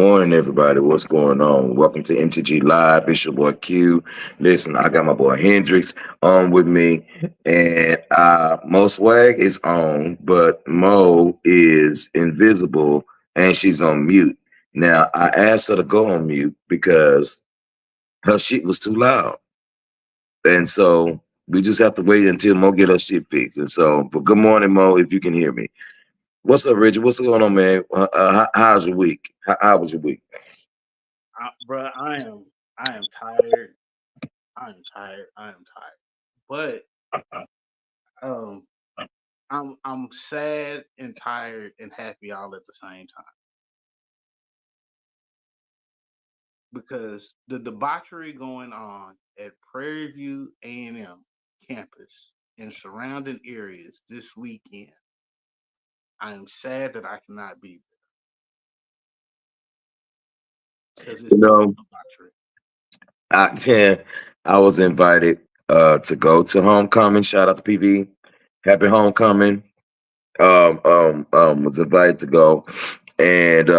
morning, everybody. What's going on? Welcome to MTG Live. It's your boy Q. Listen, I got my boy Hendrix on with me, and Mo Swag is on, but Mo is invisible and she's on mute. Now, I asked her to go on mute because her shit was too loud, and so we just have to wait until Mo get her shit fixed. And so, but good morning, Mo, if you can hear me. What's up, Richard? What's going on, man? How's your week? How was your week? Bro, I am tired. I am tired. I am tired. But um, I'm sad and tired and happy all at the same time because the debauchery going on at Prairie View A&M campus and surrounding areas this weekend. I am sad that I cannot be there because You it's too much know, debauchery. I I was invited to go to homecoming. Shout out to PV. Happy homecoming. Was invited to go, and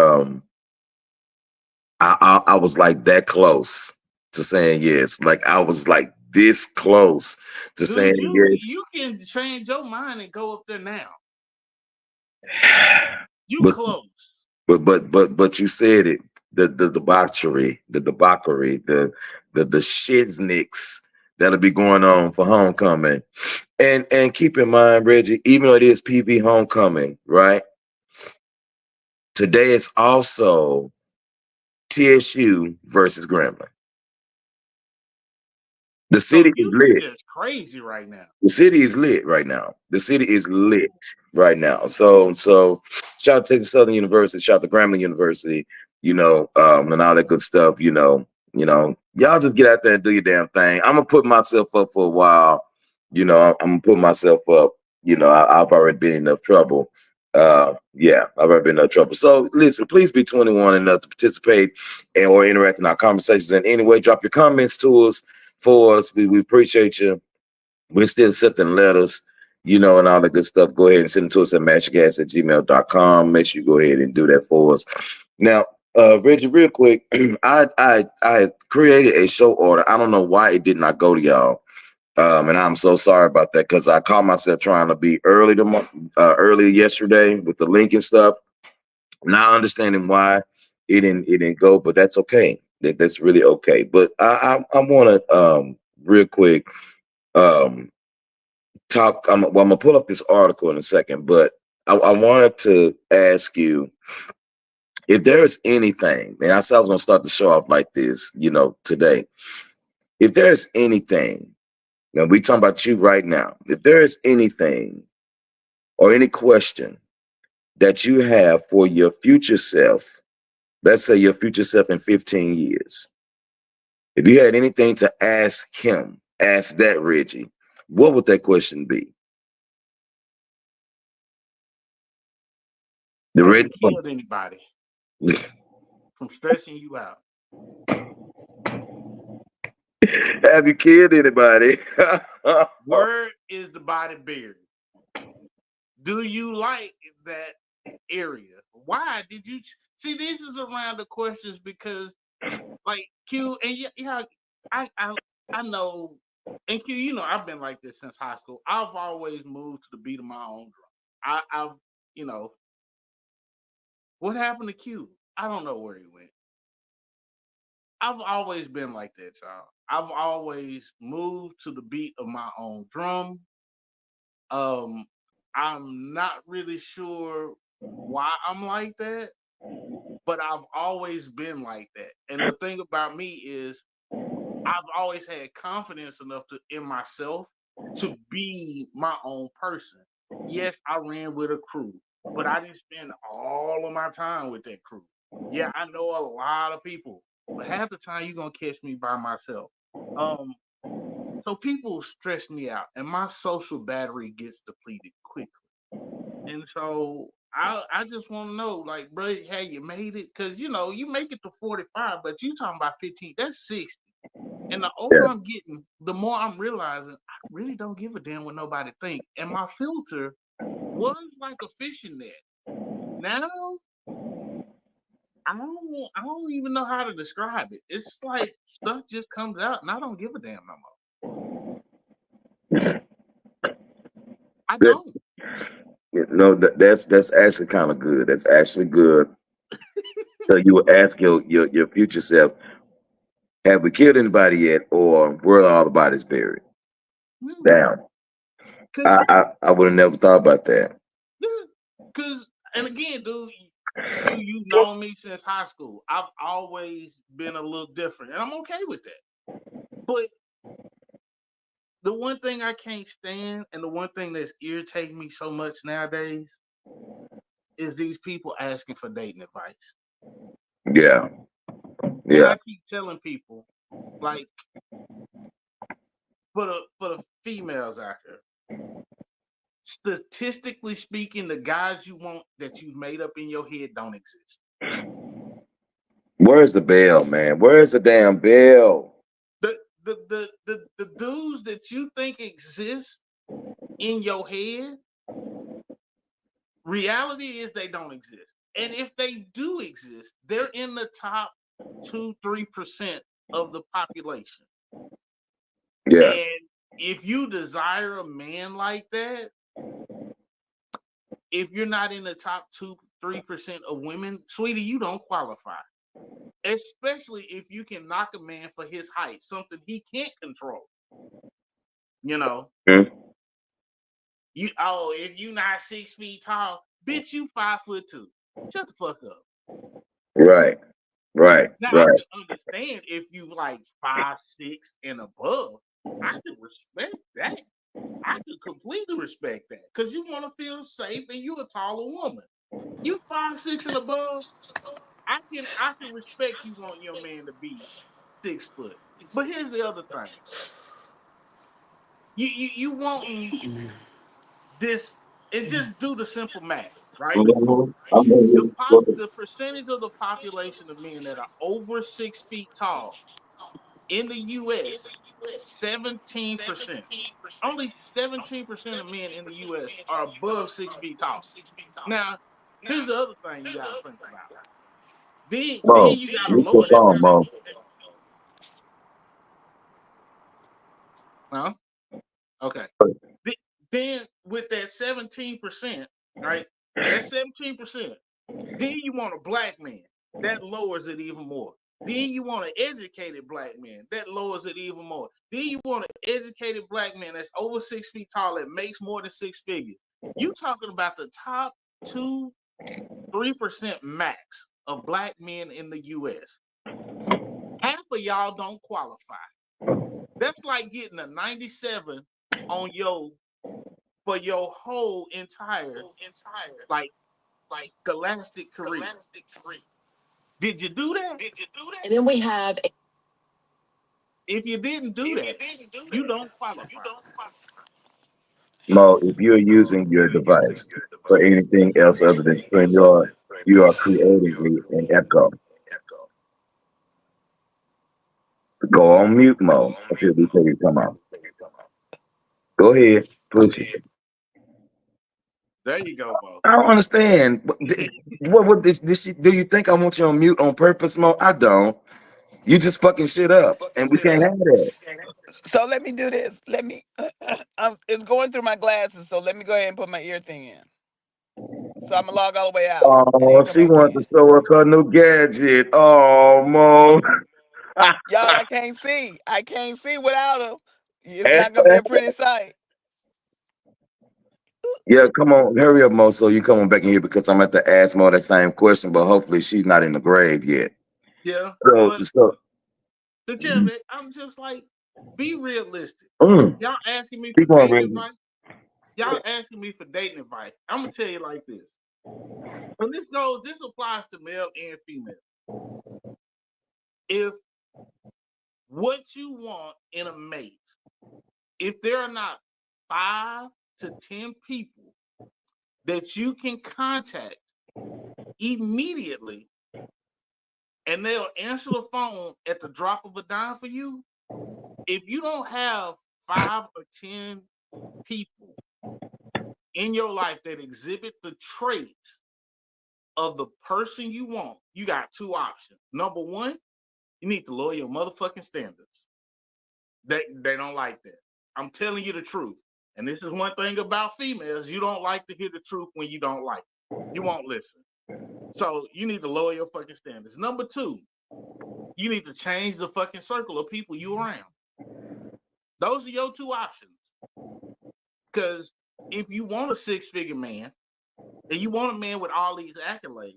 I was like that close to saying yes. Like I was like this close to Dude, saying yes. you can change your mind and go up there now. You But close. but you said it. The debauchery, the shiznicks that'll be going on for homecoming. And keep in mind, Reggie, even though it is PV homecoming, right? Today is also TSU versus Grambling. The So city is you lit. just crazy right now. The city is lit right now. The city is lit right now. So shout out to Southern University, shout out to Grambling University, and all that good stuff, Y'all just get out there and do your damn thing. I'm gonna put myself up for a while. I'm gonna put myself up. I've already been in enough trouble. Yeah, I've already been in enough trouble. So listen, please be 21 enough to participate or interact in our conversations in any way. Drop your comments to us for us. We appreciate you. We're still accepting letters, and all the good stuff. Go ahead and send them to us at matchgas@gmail.com. Make sure you go ahead and do that for us. Now, Reggie, real quick, I created a show order. I don't know why it did not go to y'all. And I'm so sorry about that because I caught myself trying to be early yesterday with the link and stuff. Not understanding why it didn't go, but that's okay. That's really okay. But I want to real quick um talk. I'm gonna pull up this article in a second, but I wanted to ask you if there is anything, and I said I was gonna start the show off like this, today. If there is anything, now we talking about you right now. If there is anything or any question that you have for your future self, let's say your future self in 15 years, if you had anything to ask him, ask that Reggie, what would that question be? The Have you Reggie. killed anybody from stressing you out? Have you killed anybody? Where is the body buried? Do you like that area? Why did you see? These is around the questions because, like Q and yeah, I I know, and Q, I've been like this since high school. I've always moved to the beat of my own drum. I've you know what happened to Q? I don't know where he went. I've always been like that, y'all. I've always moved to the beat of my own drum. Um, I'm not really sure why I'm like that, but I've always been like that. And the thing about me is I've always had confidence enough in myself to be my own person. Yes, I ran with a crew, but I didn't spend all of my time with that crew. Yeah, I know a lot of people, but half the time you're gonna catch me by myself. Um, so people stress me out, and my social battery gets depleted quickly. And so I just want to know, like, bro, hey, you made it? Because you make it to 45, but you talking about 15, that's 60. And the older Yeah. I'm getting, the more I'm realizing I really don't give a damn what nobody think. And my filter was like a fishing net. Now I don't even know how to describe it. It's like stuff just comes out, and I don't give a damn no more. I Good. don't. No, that's actually kind of good. That's actually good. So you will ask your future self, have we killed anybody yet, or where are all the bodies buried? Damn. Cause, I would have never thought about that. cause, and again, dude, you've known me since high school. I've always been a little different, and I'm okay with that. But the one thing I can't stand, and the one thing that's irritating me so much nowadays, is these people asking for dating advice. Yeah. And Yeah. I keep telling people, like, for the females out there, statistically speaking, the guys you want that you've made up in your head don't exist. Where's the bell, man? Where's the damn bell? The dudes that you think exist in your head, reality is they don't exist. And if they do exist, they're in the top 2-3% of the population. Yeah. And if you desire a man like that, if you're not in the top 2-3% of women, sweetie, you don't qualify. Especially if you can knock a man for his height, something he can't control. You know, Hmm? if you not 6 feet tall, bitch, you 5'2". Shut the fuck up. Right. Right. Now I Right. can understand if you like 5'6" and above. I can respect that. I can completely respect that because you want to feel safe and you're a taller woman. You 5'6" and above, I can respect you want your man to be 6 foot. But here's the other thing. You wanting this and just do the simple math, right? Mhm. I'm here. The percentage of the population of men that are over 6 feet tall in the US, 17%. Only 17% of men in the US are above 6 feet tall. Now, here's the other thing you gotta think about. Then Mo, you gotta mute your lower that phone, percentage. Mo. Huh? Okay. Then with that 17%, right? That 17%, then you want a black man. That lowers it even more. Then you want an educated black man. That lowers it even more. Then you want an educated black man that's over 6 feet tall that makes more than six figures. You talking about the top 2-3% max of black men in the US. Half of y'all don't qualify. That's like getting a 97 on your for your whole entire like scholastic career. Did you do that? And then we have If you didn't do that, you don't qualify. Mo, if you're using your device for anything else other than StreamYard, you are creating an echo. Go on mute, Mo, until we tell you to come out. Go ahead, push it. There you go, Bo. I don't understand. What this? Do you think I want you on mute on purpose, Mo? I don't. You just fucking shit up, and we can't have that. so let me do this. Let me. It's going through my glasses, so let me go ahead and put my ear thing in. So I'm gonna log all the way out and Oh, then come she back wanted in. to show us her new gadget. Oh, Mo. Y'all, I can't see. I can't see without them. It's not gonna be a pretty sight. Yeah, come on, hurry up, Mo. So you coming back in here because I'm at to ask Mo that same question, but hopefully she's not in the grave yet. Yeah, So, but so the gym, I'm just like, be realistic. mm, Y'all asking me for keep on dating reading. advice. Y'all asking me for dating advice. I'm gonna tell you like this. And this applies to male and female. If what you want in a mate, if there are not 5 to 10 people that you can contact immediately and they'll answer the phone at the drop of a dime for you, if you don't have 5 or 10 people in your life that exhibit the traits of the person you want, you got two options. Number one, you need to lower your motherfucking standards. They don't like that. I'm telling you the truth. And this is one thing about females, you don't like to hear the truth when you don't like it. You won't listen. So you need to lower your fucking standards. Number two, you need to change the fucking circle of people you around. Those are your two options. Because if you want a six-figure man and you want a man with all these accolades,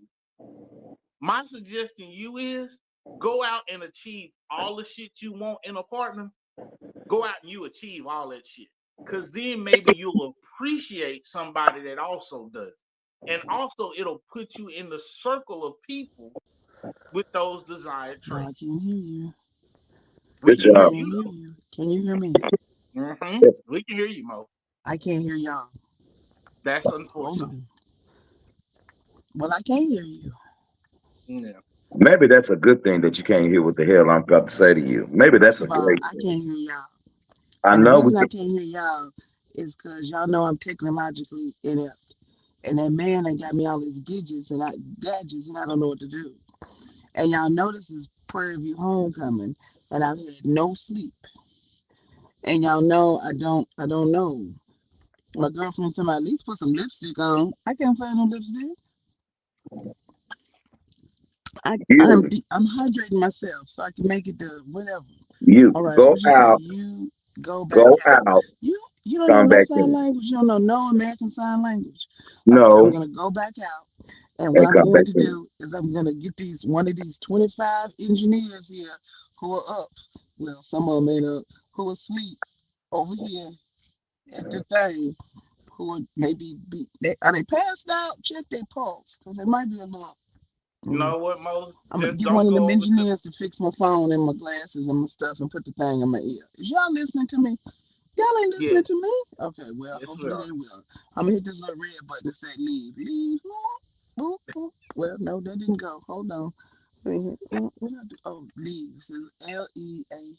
my suggestion to you is go out and achieve all the shit you want in a partner. Go out and you achieve all that shit. Because then maybe you'll appreciate somebody that also does. And also it'll put you in the circle of people with those desired No, I traits. can't hear you. We Good can I hear job. can't you hear though. you. Can you hear me? Yes. We can hear you, Mo. I can't hear y'all. That's Hold unfortunate. on. Well, I can't hear you. Yeah. Maybe that's a good thing that you can't hear what the hell I'm about to say to you. Maybe that's First a of all, great I thing. can't hear y'all. I And the know we reason I can, can't hear y'all is because y'all know I'm technologically inept. And that man ain't got me all his gadgets and I don't know what to do. And y'all know this is Prairie View homecoming and I've had no sleep. And y'all know I don't know. My girlfriend told me at least put some lipstick on. I can't find no lipstick. you I'm hydrating myself so I can make it to whatever. you All right, go what you say? out, You go back go out. out, You don't know come no back sign in. language. You don't know no American Sign Language. Okay, I'm No, gonna go back out, and what and I'm come going back to in. do is I'm gonna get these one of these 25 engineers here who are up. Well, some of them ain't up. Who are asleep over here at the thing. Who are maybe are they passed out? Check their pulse because it might be a little. You Mm. know what, Mo? I'm gonna Just get one don't of them go over to engineers to fix my phone and my glasses and my stuff and put the thing in my ear. Is y'all listening to me? Y'all ain't yeah, listening to me? Okay, well, yes we hopefully are. they will. I'm gonna hit this little red button and say leave. Leave. Boop, boop. Well, no, that didn't go. Hold on. Let me hit, what I do? Oh, leave. It says LEA.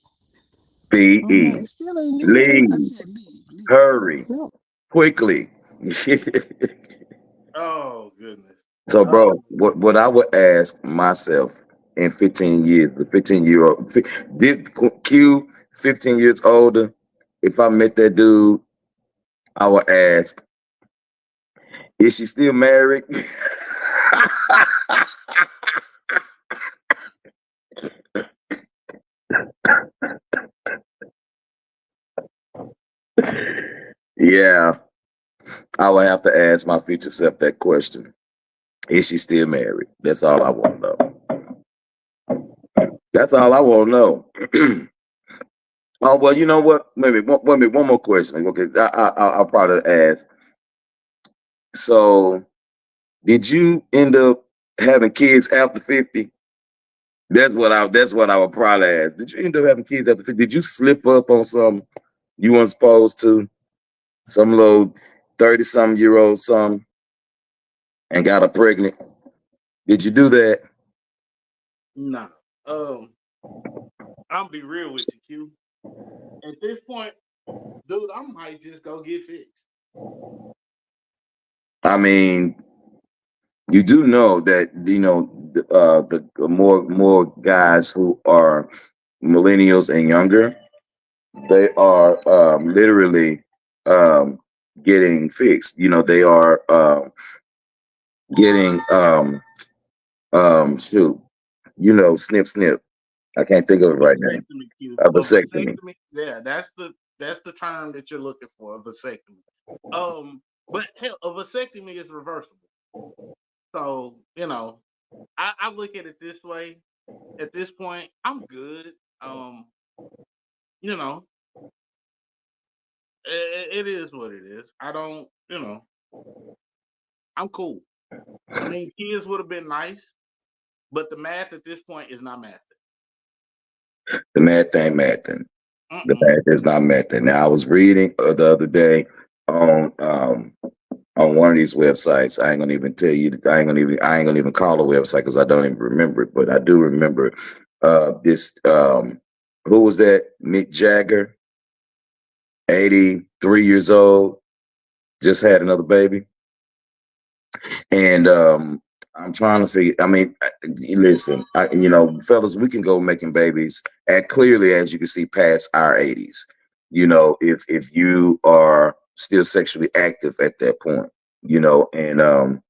Oh B-E. man, it still ain't leaving. I Leave. said leave, leave. Hurry. No. Quickly. Oh goodness. So, bro, Um what I would ask myself in 15 years, the 15-year-old, this Q, 15 years older, if I met that dude, I would ask, is she still married? Yeah, I would have to ask my future self that question. Is she still married? That's all I want to know. That's all I want to know. Oh well, you know what? Maybe one more question. Okay, I'll probably ask. So, did you end up having kids after 50? That's what I would probably ask. Did you end up having kids after 50? Did you slip up on something you weren't supposed to? Some little 30-something-year-old some and got her pregnant. Did you do that? no. Um I'm be real with you, Q. At this point, dude, I might just go get fixed. I mean, you do know that the more guys who are millennials and younger, they are literally um, getting fixed. They are getting shoot, snip snip. I can't think of A it right now. vasectomy, Q. A A vasectomy. vasectomy. Yeah, that's the term that you're looking for, a vasectomy. But hell, a vasectomy is reversible. So, I look at it this way. At this point, I'm good. You know, it is what it is. I don't, I'm cool. I mean, kids would have been nice, but the math at this point is not math. The mad thing. The Mm-mm. math is not math. Now I was reading the other day on um on one of these websites. I ain't gonna even tell you. I ain't gonna even call a website because I don't even remember it. But I do remember this. Who was that? Mick Jagger, 83 years old, just had another baby, and I'm trying to figure. I mean, listen, fellas, we can go making babies at clearly, as you can see, past our 80s. If you are still sexually active at that point, and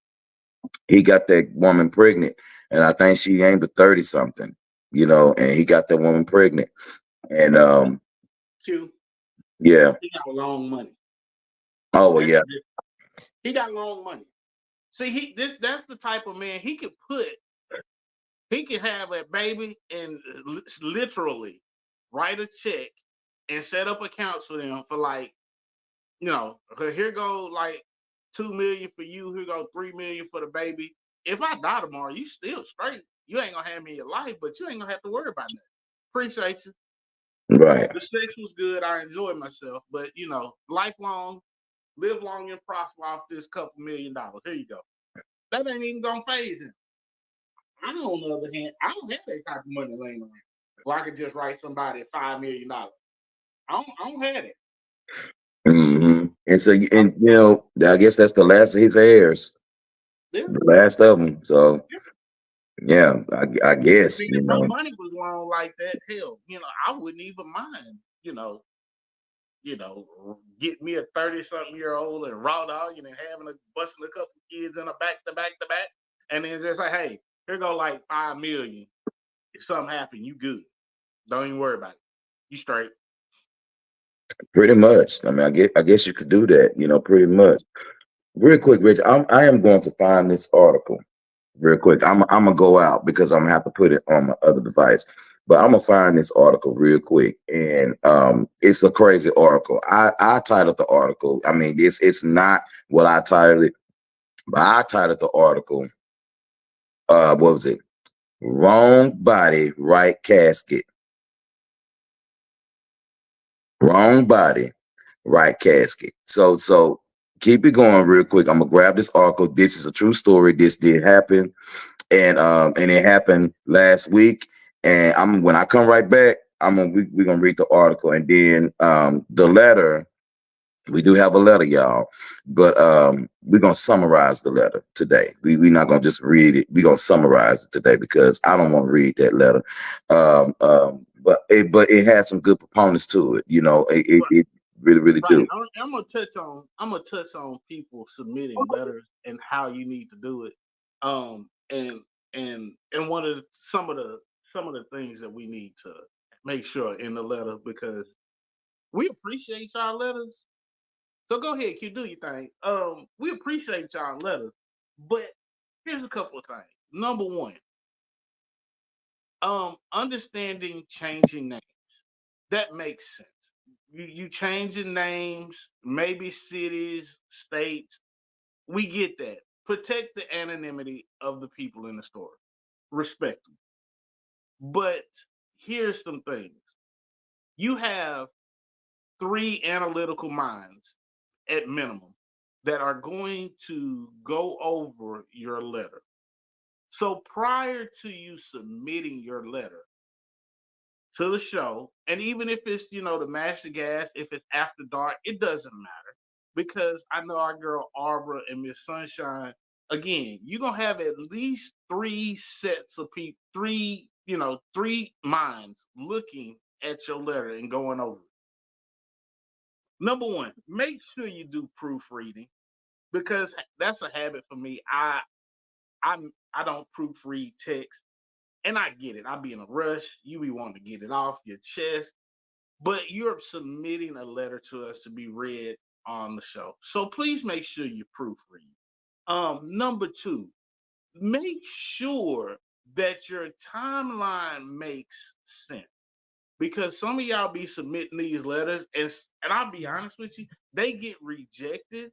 he got that woman pregnant, and I think she aimed at 30 something, and he got that woman pregnant, and Q, yeah. he got long money. Oh well, yeah. He got long money. See, that's the type of man he could have a baby and literally write a check and set up accounts for them for like, here go like 2 million for you, here go 3 million for the baby. If I die tomorrow, you still straight. You ain't gonna have me in your life, but you ain't gonna have to worry about nothing. Appreciate you. Right. The sex was good. I enjoyed myself, but lifelong, live long and prosper off this couple $1,000,000. Here you go. That ain't even gonna phase him. I, on the other hand, I don't have that type of money laying around. Well, I could just write somebody $5 million. I don't have it. And so, I guess that's the last of his heirs, Yeah. the last of them. So, yeah, I guess, See, if my money was long like that, hell, I wouldn't even mind, get me a 30-something-year-old and raw dog and busting a couple kids in a back to back to back, and then just say, hey, here go like 5 million. If something happen, you good. Don't even worry about it. You straight. pretty much. I mean, I guess you could do that, pretty much. Real quick, Rich, I am going to find this article real quick. I'm gonna go out because I'm gonna have to put it on my other device. But I'm gonna find this article real quick, and it's a crazy article. I titled the article. I mean, it's not what I titled it, but I titled the article. What was it? Wrong body, right casket. Wrong body, right casket. So keep it going real quick. I'm gonna grab this article. This is a true story. This did happen, and it happened last week. And when I come right back, we're gonna read the article, and then the letter. We do have a letter, y'all, but we're gonna summarize the letter today. We're not gonna just read it. We're gonna summarize it today because I don't want to read that letter. But it has some good proponents to it. It really, really Right. do. I'm gonna touch on people submitting letters and how you need to do it. And one of some of the things that we need to make sure in the letter, because we appreciate y'all letters. So go ahead, Q, do your thing. We appreciate y'all letters, but here's a couple of things. Number one, understanding changing names. That makes sense. You changing names, maybe cities, states. We get that. Protect the anonymity of the people in the story. Respect them. But here's some things. You have 3 analytical minds at minimum that are going to go over your letter. So prior to you submitting your letter to the show, and even if it's, the Master Gas, if it's after dark, it doesn't matter, because I know our girl Arbor and Miss Sunshine. Again, you're gonna have at least 3 sets of people, 3 minds looking at your letter and going over it. Number one, make sure you do proofreading, because that's a habit for me. I don't proofread text, and I get it. I'll be in a rush. You be wanting to get it off your chest, but you're submitting a letter to us to be read on the show. So please make sure you proofread. Number two, make sure that your timeline makes sense, because some of y'all be submitting these letters, and I'll be honest with you, they get rejected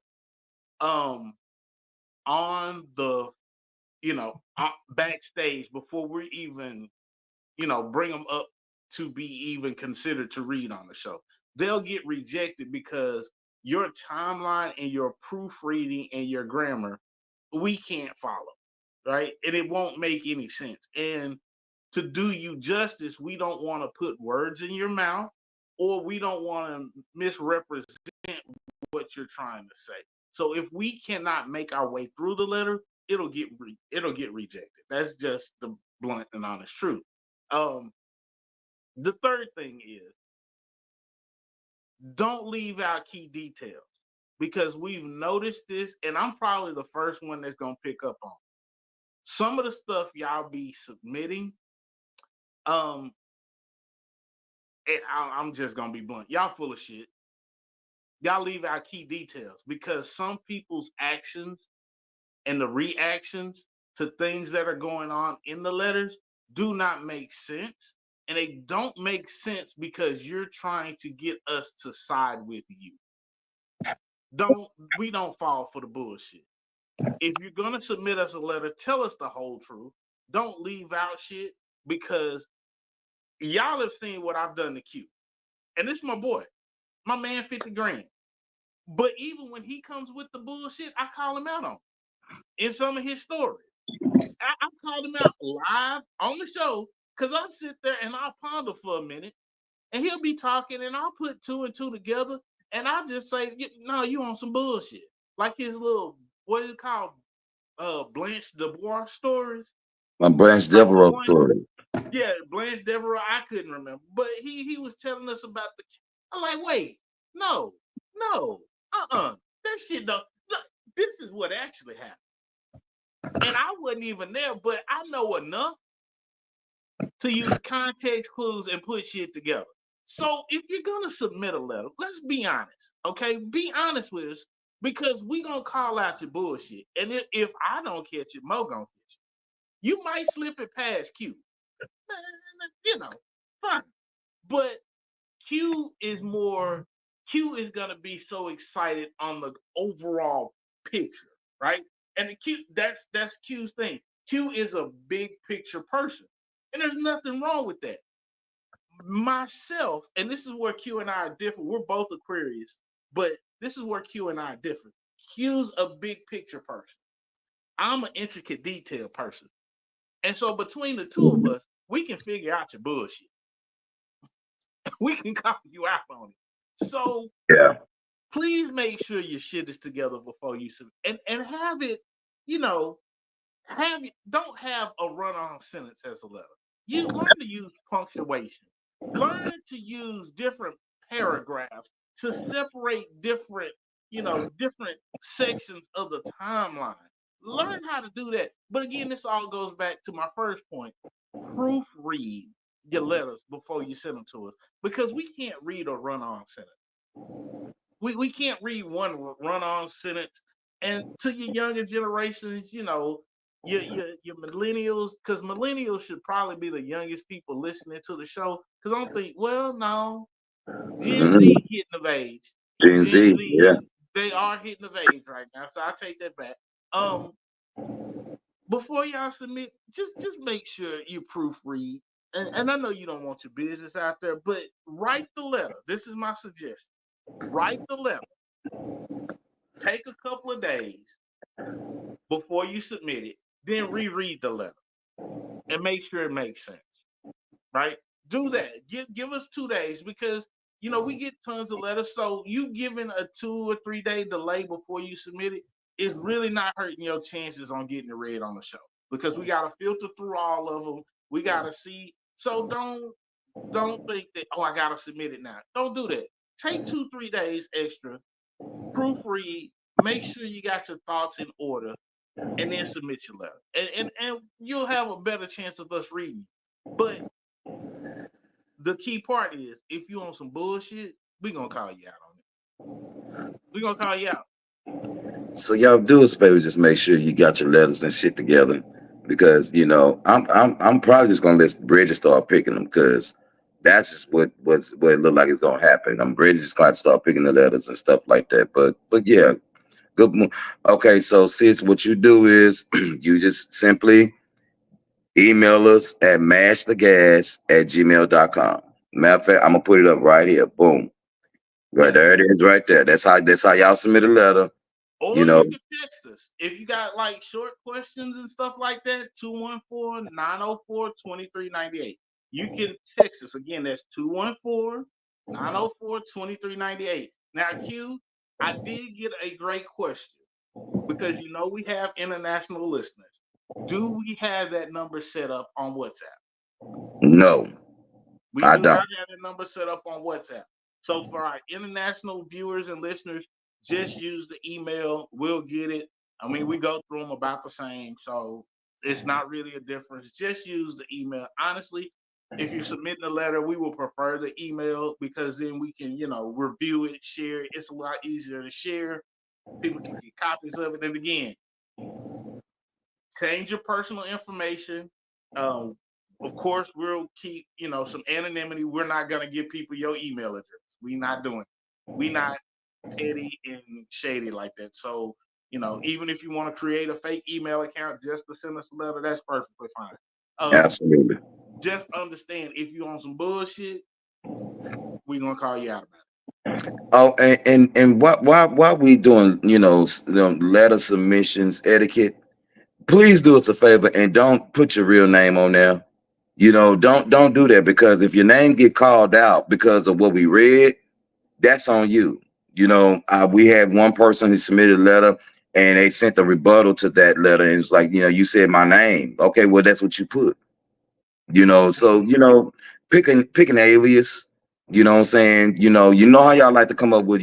um on the backstage before we even bring them up to be even considered to read on the show. They'll get rejected because your timeline and your proofreading and your grammar, we can't follow, right? And it won't make any sense. And to do you justice, we don't want to put words in your mouth, or we don't want to misrepresent what you're trying to say. So if we cannot make our way through the letter, it'll get rejected. That's just the blunt and honest truth. Um, the third thing is don't leave out key details because we've noticed this, and I'm probably the first one that's gonna pick up on some of the stuff y'all be submitting. Um, and I'm just gonna be blunt. Y'all full of shit. Y'all leave out key details because some people's actions and the reactions to things that are going on in the letters do not make sense. And they don't make sense because you're trying to get us to side with you. We don't fall for the bullshit. If you're gonna submit us a letter, tell us the whole truth. Don't leave out shit because y'all have seen what I've done to Q. And this is my boy, my man 50 grand. But even when he comes with the bullshit, I call him out on in some of his stories. I called him out live on the show because I sit there and I'll ponder for a minute and he'll be talking and I'll put two and two together and I'll just say, no, you on some bullshit. Like his little, what is it called? Blanche DeBoer stories. My Branch Like the Devereaux one, story. yeah, Blanche Devereaux, I couldn't remember. But he was telling us about the, I'm like, wait, no, that shit don't, look, this is what actually happened. And I wasn't even there, but I know enough to use context clues and put shit together. So if you're gonna submit a letter, let's be honest, okay? Be honest with us because we gonna call out your bullshit. And if I don't catch it, Mo gonna catch it. You might slip it past Q, you know, fine. But Q is gonna be so excited on the overall picture, right? And the Q that's Q's thing. Q is a big picture person. And there's nothing wrong with that. Myself, and this is where Q and I are different. We're both Aquarius, but this is where Q and I are different. Q's a big picture person. I'm an intricate detail person. And so between the two of us, we can figure out your bullshit. We can call you out on it. So Yeah. please make sure your shit is together before you and have it, you know, don't have a run-on sentence as a letter. You learn to use punctuation. Learn to use different paragraphs to separate different, different sections of the timeline. Learn how to do that. But again, this all goes back to my first point. Proofread your letters before you send them to us because we can't read a run-on sentence. We can't read one run-on sentence. And to your younger generations, your millennials, because millennials should probably be the youngest people listening to the show. Because I'm thinking, well, no, Gen Mm-hmm. Z hitting of age. Gen Gen Z. Z, Yeah. they are hitting of age right now. So I take that back. Before y'all submit, just make sure you proofread. And I know you don't want your business out there, but write the letter. This is my suggestion. Write the letter. Take a couple of days before you submit it, then reread the letter and make sure it makes sense. Right? Do that. Give us 2 days because we get tons of letters. So you giving a 2 or 3 day delay before you submit it is really not hurting your chances on getting it read on the show because we gotta filter through all of them. We gotta see. So don't think that I gotta submit it now. Don't do that. Take 2 3 days extra, proofread, make sure you got your thoughts in order, and then submit your letter. And you'll have a better chance of us reading. But the key part is if you on some bullshit, we gonna call you out on it. We gonna call you out. So y'all do us a favor, just make sure you got your letters and shit together, because I'm probably just gonna let Bridget start picking them, because that's just what it look like it's gonna happen. I'm Bridget just gonna start picking the letters and stuff like that. But yeah, good. Okay, so sis, what you do is you just simply email us at mashthegas@gmail.com. Matter of fact, I'm gonna put it up right here. Boom. Right Yeah. there it is right there. That's how y'all submit a letter. You Or know. you can text us. If you got like short questions and stuff like that, 214-904-2398. You can text us. Again, that's 214-904-2398. Now, Q, I did get a great question. Because we have international listeners. Do we have that number set up on WhatsApp? No, We I do not don't. have that number set up on WhatsApp. So for our international viewers and listeners, just use the email. We'll get it. I mean, we go through them about the same, so it's not really a difference. Just use the email. Honestly, if you're submitting a letter, we will prefer the email because then we can, review it, share it. It's a lot easier to share. People can get copies of it. And again, change your personal information. Um, of course, we'll keep some anonymity. We're not gonna give people your email address. We're not doing it. We not petty and shady like that. So even if you want to create a fake email account just to send us a letter, that's perfectly fine. Um, Absolutely. just understand if you on some bullshit, we're gonna call you out about Oh, and while we doing letter submissions etiquette, please do us a favor and don't put your real name on there. Don't do that, because if your name get called out because of what we read, that's on you. We had one person who submitted a letter and they sent a rebuttal to that letter, and it's like, you said my name. Okay, well, that's what you put. So pick an alias. You know what I'm saying? You know how y'all like to come up with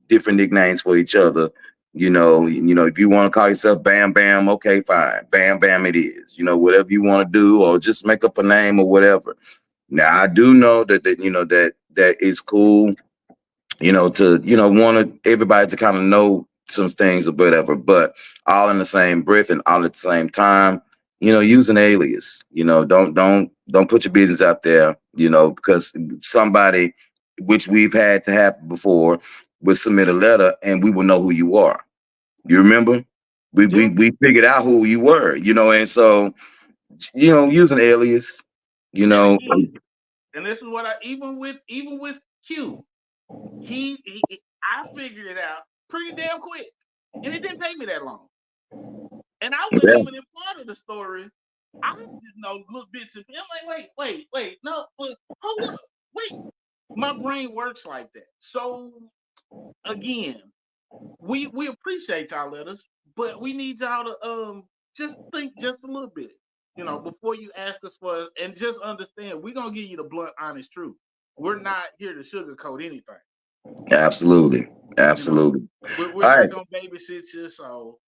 different nicknames for each other. If you want to call yourself Bam Bam, okay, fine, Bam Bam it is. Whatever you want to do, or just make up a name or whatever. Now I do know that is cool, to want everybody to kind of know some things or whatever, but all in the same breath and all at the same time, use an alias. Don't put your business out there, because somebody, which we've had to happen before, would submit a letter and we will know who you are. You remember? We it. we Yeah, we figured out who you were, and so use an alias, you and know. again, and this is what I even with Q, I figured it out pretty damn quick, and it didn't take me that long. And I wasn't Yeah, even in part of the story. I just know little bits and I'm like, wait, no, hold up, wait. My brain works like that. So again, we appreciate y'all letters, but we need y'all to just think just a little bit, before you ask us for, and just understand we're gonna give you the blunt, honest truth. We're not here to sugarcoat anything. absolutely, You know, absolutely. we're All not right. gonna babysit you, so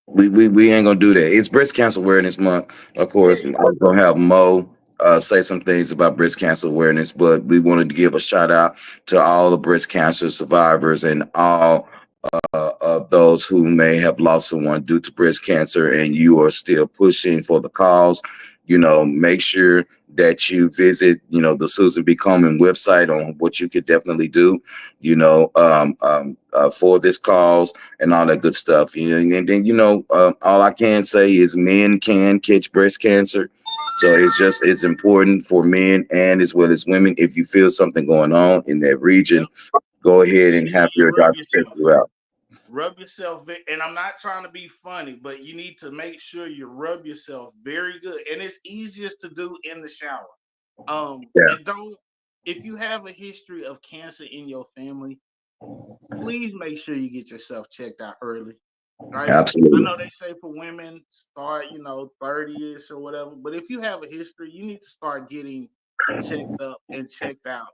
We ain't gonna do that. It's Breast Cancer Awareness Month. Of yeah, course, I'm gonna have Mo say some things about breast cancer awareness, but we wanted to give a shout out to all the breast cancer survivors and all of those who may have lost someone due to breast cancer, and you are still pushing for the cause. Make sure that you visit, the Susan B. Komen website on what you could definitely do, for this cause and all that good stuff. And then all I can say is men can catch breast cancer. So it's important for men and as well as women. If you feel something going on in that region, yep. go ahead Make and sure have you your rub doctor check yourself. you out. Rub yourself, and I'm not trying to be funny, but you need to make sure you rub yourself very good, and it's easiest to do in the shower. Yeah, And don't, if you have a history of cancer in your family, please make sure you get yourself checked out early. Right? I absolutely. know they say for women start, 30ish or whatever, but if you have a history, you need to start getting checked up and checked out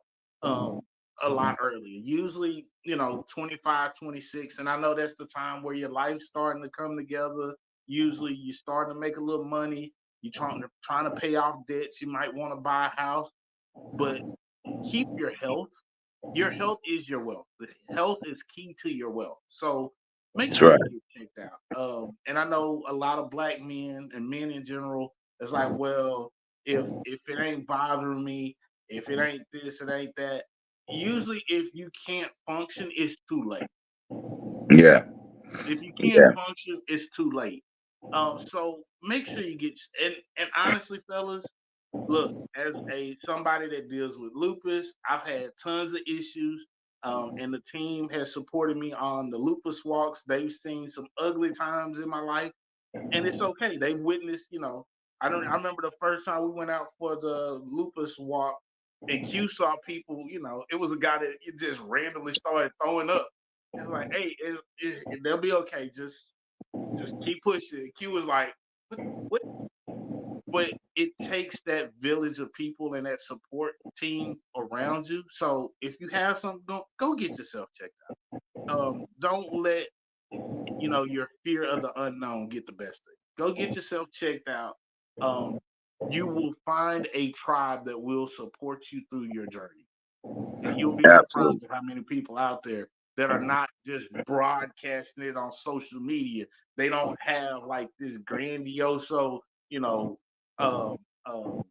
um a lot earlier. Usually, 25, 26, and I know that's the time where your life's starting to come together. Usually you're starting to make a little money, you're trying to pay off debts, you might want to buy a house, but keep your health. Your health is your wealth. The health is key to your wealth. So make That's sure right. you get checked out. And I know a lot of black men and men in general is like, well, if it ain't bothering me, if it ain't this, it ain't that. Usually, if you can't function, it's too late. Yeah, If you can't yeah, function, it's too late. So make sure you get, and honestly, fellas, look, as a somebody that deals with lupus, I've had tons of issues. And the team has supported me on the lupus walks. They've seen some ugly times in my life, and it's okay. They've witnessed, I don't. I remember the first time we went out for the lupus walk, and Q saw people. It was a guy that just randomly started throwing up. It's like, hey, they'll be okay. Just keep pushing it. Q was like, what? But it takes that village of people and that support team around you. So if you have something, go get yourself checked out. Don't let your fear of the unknown get the best of you. Go get yourself checked out. Um, you will find a tribe that will support you through your journey, and you'll be surprised Absolutely. at how many people out there that are not just broadcasting it on social media. They don't have like this grandiose, you know, um, um,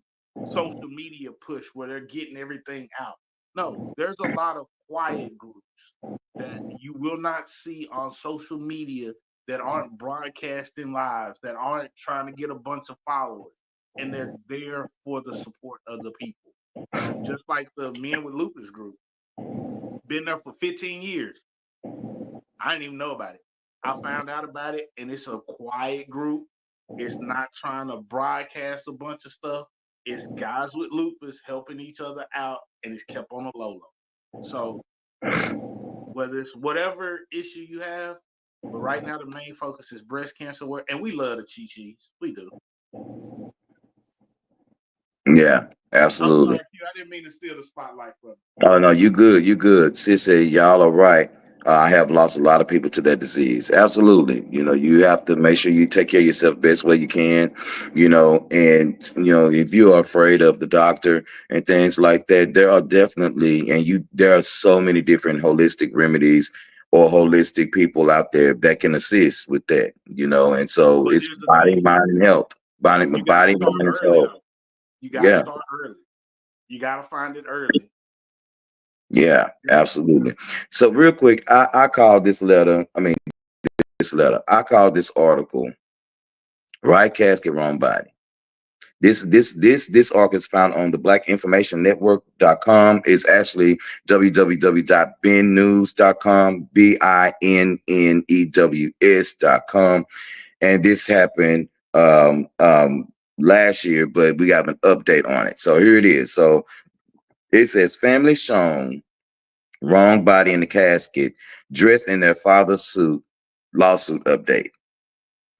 social media push where they're getting everything out. No, there's a lot of quiet groups that you will not see on social media that aren't broadcasting live, that aren't trying to get a bunch of followers, and they're there for the support of the people. Just like the Men with Lupus group, been there for 15 years. I didn't even know about it. I found out about it, and it's a quiet group. It's not trying to broadcast a bunch of stuff. It's guys with lupus helping each other out, and it's kept on a low low. So whether it's whatever issue you have, but right now the main focus is breast cancer work, and we love the chi-chis. We do. Yeah, I'm absolutely. sorry, Q. I didn't mean to steal the spotlight from Oh no, you good, you good. Sis said y'all are right. I have lost a lot of people to that disease. Absolutely. You have to make sure you take care of yourself best way you can, and if you are afraid of the doctor and things like that, there are definitely there are so many different holistic remedies or holistic people out there that can assist with that, and it. so But it's here's the body, thing: mind, and health. Body, you got to body, mind, start and early, soul. though. You got to Yeah. start early. You got to find it early. Yeah, absolutely. So real quick, I call this letter, I call this article Right Casket, Wrong Body. This article is found on the blackinformationnetwork.com. It's actually www.binnews.com, binnews.com. And this happened last year, but we got an update on it. So here it is. So it says family shown wrong body in the casket, dressed in their father's suit, lawsuit update.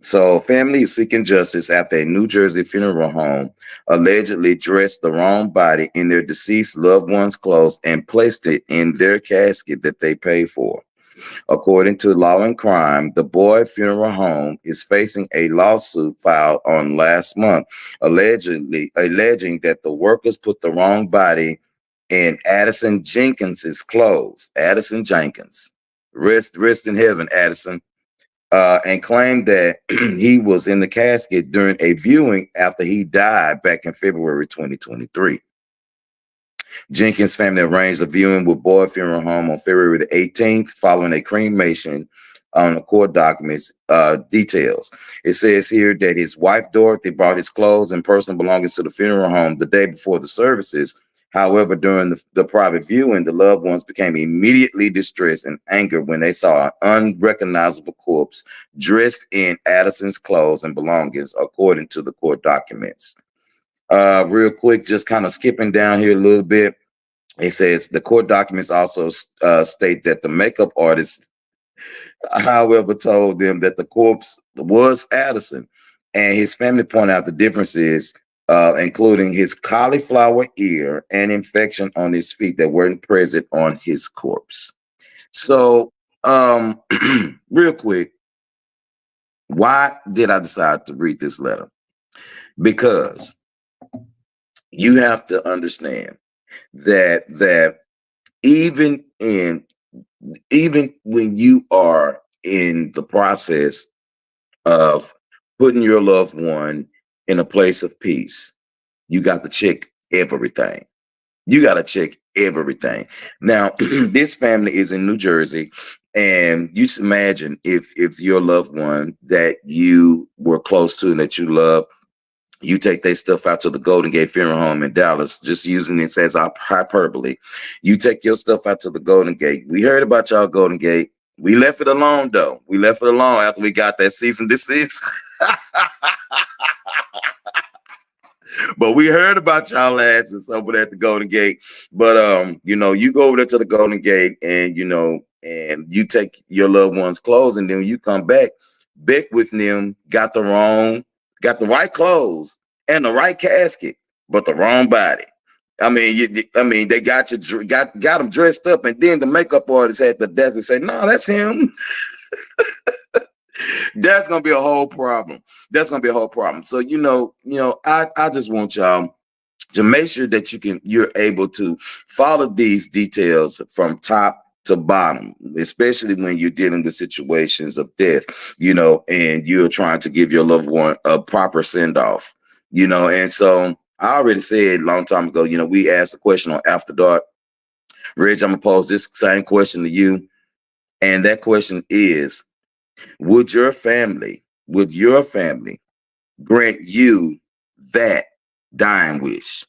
So, family is seeking justice after a New Jersey funeral home allegedly dressed the wrong body in their deceased loved one's clothes and placed it in their casket that they paid for. According to Law and Crime, the Boyd Funeral Home is facing a lawsuit filed on last month, alleging that the workers put the wrong body in Addison Jenkins's clothes. Addison Jenkins, rest in heaven, Addison. And claimed that he was in the casket during a viewing after he died back in February 2023. Jenkins' family arranged a viewing with Boyd Funeral Home on February the 18th, following a cremation on the court documents details. It says here that his wife, Dorothy, brought his clothes and personal belongings to the funeral home the day before the services. However, during the private viewing, the loved ones became immediately distressed and angered when they saw an unrecognizable corpse dressed in Addison's clothes and belongings, according to the court documents. Real quick, just kind of skipping down here a little bit. It says the court documents also state that the makeup artist, however, told them that the corpse was Addison, and his family pointed out the differences, including his cauliflower ear and infection on his feet that weren't present on his corpse. So, real quick, why did I decide to read this letter? Because you have to understand that even in even when you are in the process of putting your loved one in a place of peace, you got to check everything. You got to check everything. Now, this family is in New Jersey, and you just imagine if your loved one that you were close to and that you love, you take their stuff out to the Golden Gate Funeral Home in Dallas, just using this as a hyperbole. You take your stuff out to the Golden Gate. We heard about y'all Golden Gate. We left it alone, though. We left it alone after we got that cease and desist. But we heard about y'all ads and over there at the Golden Gate. But you go over there to the Golden Gate, and and you take your loved one's clothes, and then when you come back, Beck with them got the right clothes and the right casket, but the wrong body. I mean, they got got them dressed up, and then the makeup artist had the desk and say, "No, that's him." That's gonna be a whole problem. That's gonna be a whole problem. So I just want y'all to make sure that you're able to follow these details from top to bottom, especially when you're dealing with situations of death, and you're trying to give your loved one a proper send off, and so I already said a long time ago, we asked a question on After Dark. Reg, I'm gonna pose this same question to you, and that question is: would your family grant you that dying wish?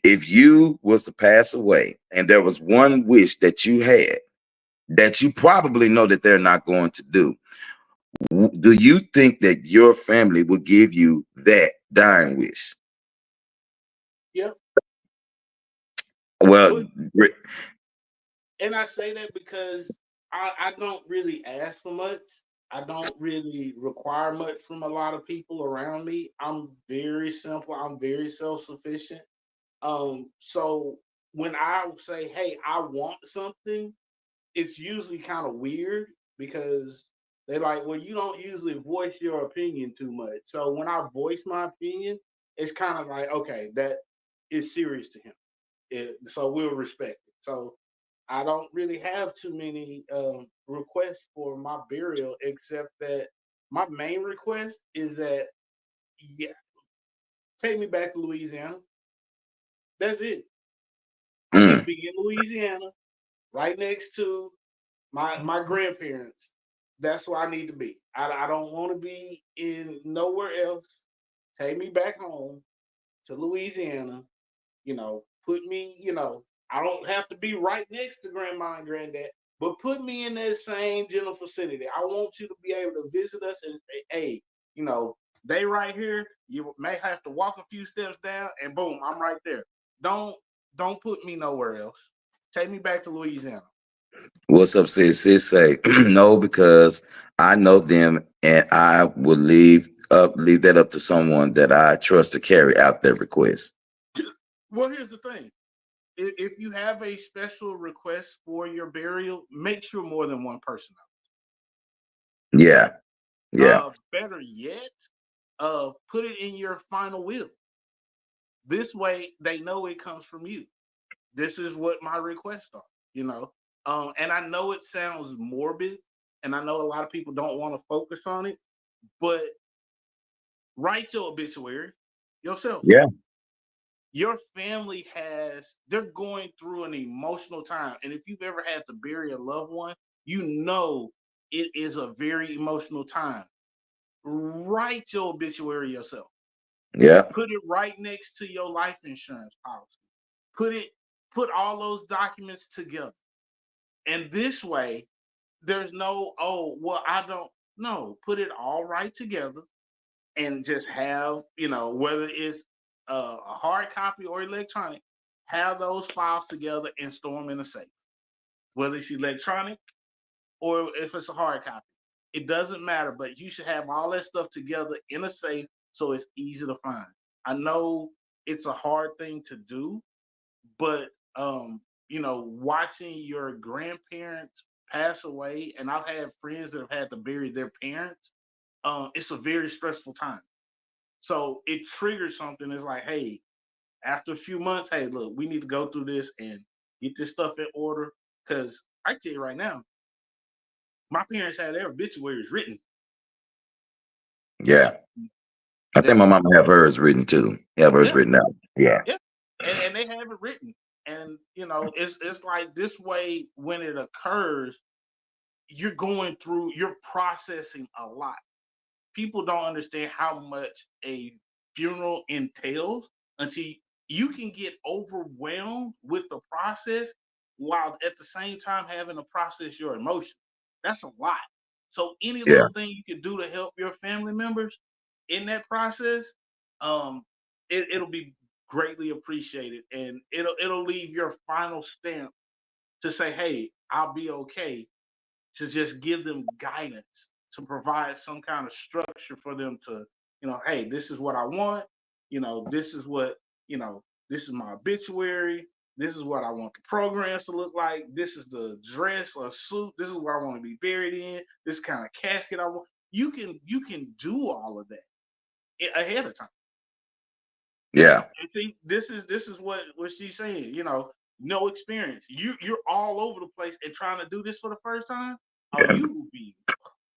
If you was to pass away and there was one wish that you had that you probably know that they're not going to do, do you think that your family would give you that dying wish? Yep. Well, But and I say that because I don't really ask for much. I don't really require much from a lot of people around me. I'm very simple. I'm very self-sufficient. So when I say, "Hey, I want something," it's usually kind of weird because they're like, "Well, you don't usually voice your opinion too much." So when I voice my opinion, it's kind of like, okay, that is serious to him. So we'll respect it. So I don't really have too many requests for my burial, except that my main request is that, yeah, take me back to Louisiana. That's it. I need to mm, be in Louisiana, right next to my grandparents. That's where I need to be. I don't want to be in nowhere else. Take me back home to Louisiana. Put me. I don't have to be right next to grandma and granddad, but put me in that same general vicinity. I want you to be able to visit us and say, hey, you know, they right here. You may have to walk a few steps down, and boom, I'm right there. Don't don't put me nowhere else. Take me back to Louisiana. what's up, sis? Sis say no, because I know them, and I would leave that up to someone that I trust to carry out their request. Well, here's the thing. If you have a special request for your burial, make sure more than one person Yeah, yeah, better yet, put it in your final will. This way, they know it comes from you. This is what my requests are. You know, and I know it sounds morbid, and I know a lot of people don't want to focus on it, but write your obituary yourself. yeah, Your family they're going through an emotional time, and if you've ever had to bury a loved one, you know it is a very emotional time. Write your obituary yourself. yeah, Put it right next to your life insurance policy. Put all those documents together, and this way there's no, oh well, I don't know. Put it all right together and just have, whether it's a hard copy or electronic, have those files together and store them in a safe. Whether it's electronic or if it's a hard copy, it doesn't matter. But you should have all that stuff together in a safe so it's easy to find. I know it's a hard thing to do, but watching your grandparents pass away, and I've had friends that have had to bury their parents. It's a very stressful time. So it triggers something. It's like, hey, after a few months, hey, look, we need to go through this and get this stuff in order. Because I tell you right now, my parents had their obituaries written. yeah. I think They're my like, mama have hers written too. Have hers yeah, written out. Yeah, yeah, and they have it written. And it's like this way when it occurs, you're processing a lot. People don't understand how much a funeral entails until you can get overwhelmed with the process while at the same time having to process your emotions. That's a lot. So any yeah, little thing you can do to help your family members in that process, um, it'll be greatly appreciated, and it'll leave your final stamp to say, hey, I'll be okay, to just give them guidance, to provide some kind of structure for them to, hey, this is what I want, this is what, this is my obituary, this is what I want the programs to look like, this is the dress or suit, this is what I want to be buried in, this kind of casket I want. You can do all of that ahead of time. Yeah. And see, this is what she's saying. No experience. You're all over the place and trying to do this for the first time. Oh, Yeah. you will be.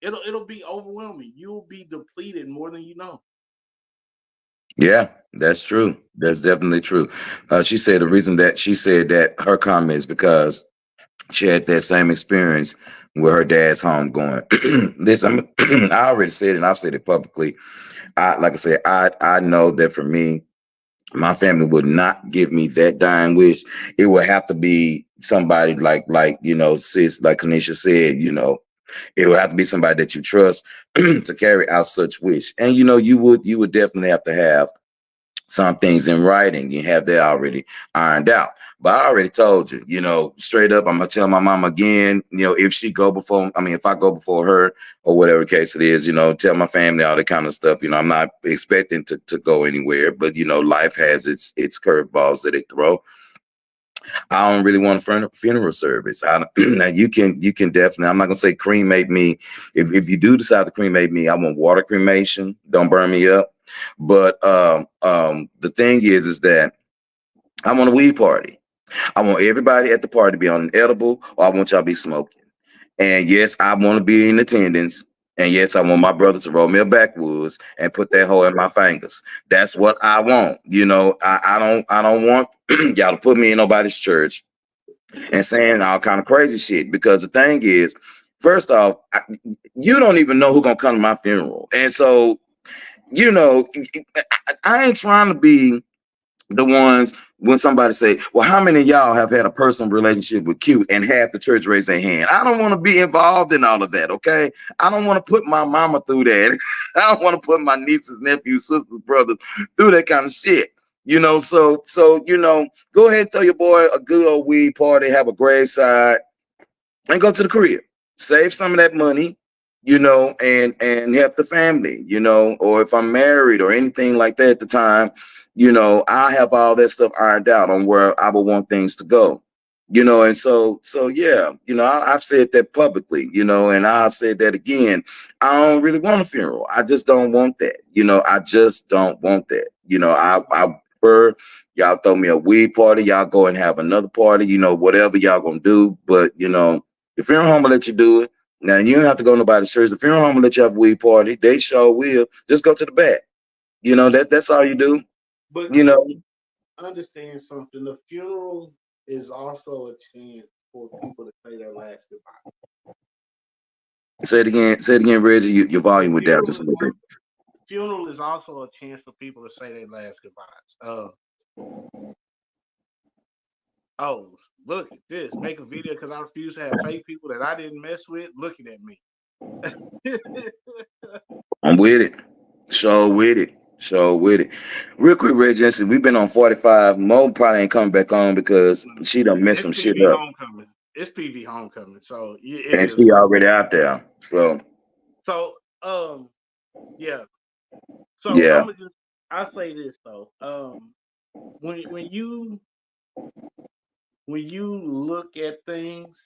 It'll be overwhelming. You'll be depleted more than you know. Yeah, that's true. That's definitely true. She said the reason that she said that her comment is because she had that same experience with her dad's home going. Listen, I already said it and I've said it publicly. Like I said, I know that for me, my family would not give me that dying wish. It would have to be somebody like sis, like Kanisha said, it would have to be somebody that you trust to carry out such wish. And you would definitely have to have some things in writing. You have that already ironed out. But I already told you, straight up, I'm gonna tell my mom again, if I go before her or whatever case it is, tell my family all that kind of stuff. I'm not expecting to go anywhere, but life has its curveballs that it throw. I don't really want a funeral service. Now you can definitely. I'm not gonna say cremate me. If you do decide to cremate me, I want water cremation. Don't burn me up. But the thing is that I want a weed party. I want everybody at the party to be on an edible, or I want y'all to be smoking. And yes, I want to be in attendance. And yes, I want my brother to roll me a backwoods and put that hole in my fingers. That's what I want. I don't want y'all to put me in nobody's church and saying all kind of crazy shit. Because the thing is, first off, you don't even know who's gonna come to my funeral. And so, you know, I ain't trying to be the ones when somebody say, well, how many of y'all have had a personal relationship with Q, and half the church raise their hand? I don't want to be involved in all of that. Okay. I don't want to put my mama through that. I don't want to put my nieces, nephews, sisters, brothers through that kind of shit. So go ahead and throw your boy a good old weed party, have a graveside, and go to the crib. Save some of that money, and help the family, or if I'm married or anything like that at the time, I have all that stuff ironed out on where I would want things to go. And so yeah, I've said that publicly, and I said that again. I don't really want a funeral. I just don't want that. I just don't want that. I prefer y'all throw me a weed party, y'all go and have another party, whatever y'all gonna do. But the funeral home will let you do it. Now you don't have to go to nobody's church. The funeral home will let you have a weed party. They sure will. Just go to the back. That's all you do. But You know, understand something. The funeral is also a chance for people to say their last goodbye. say it again. Say it again, Reggie. Your The volume went down just a little bit. funeral is also a chance for people to say their last goodbyes. Oh, look at this. Make a video because I refuse to have fake people that I didn't mess with looking at me. I'm with it. Show with it. Show with it. Real quick, Reggie, listen, we've been on 45. Mo probably ain't coming back on because she done messed It's some shit PV up. homecoming. It's PV homecoming. So it And is she what it already is. out there. So So yeah. So yeah. I'll say this though. When you look at things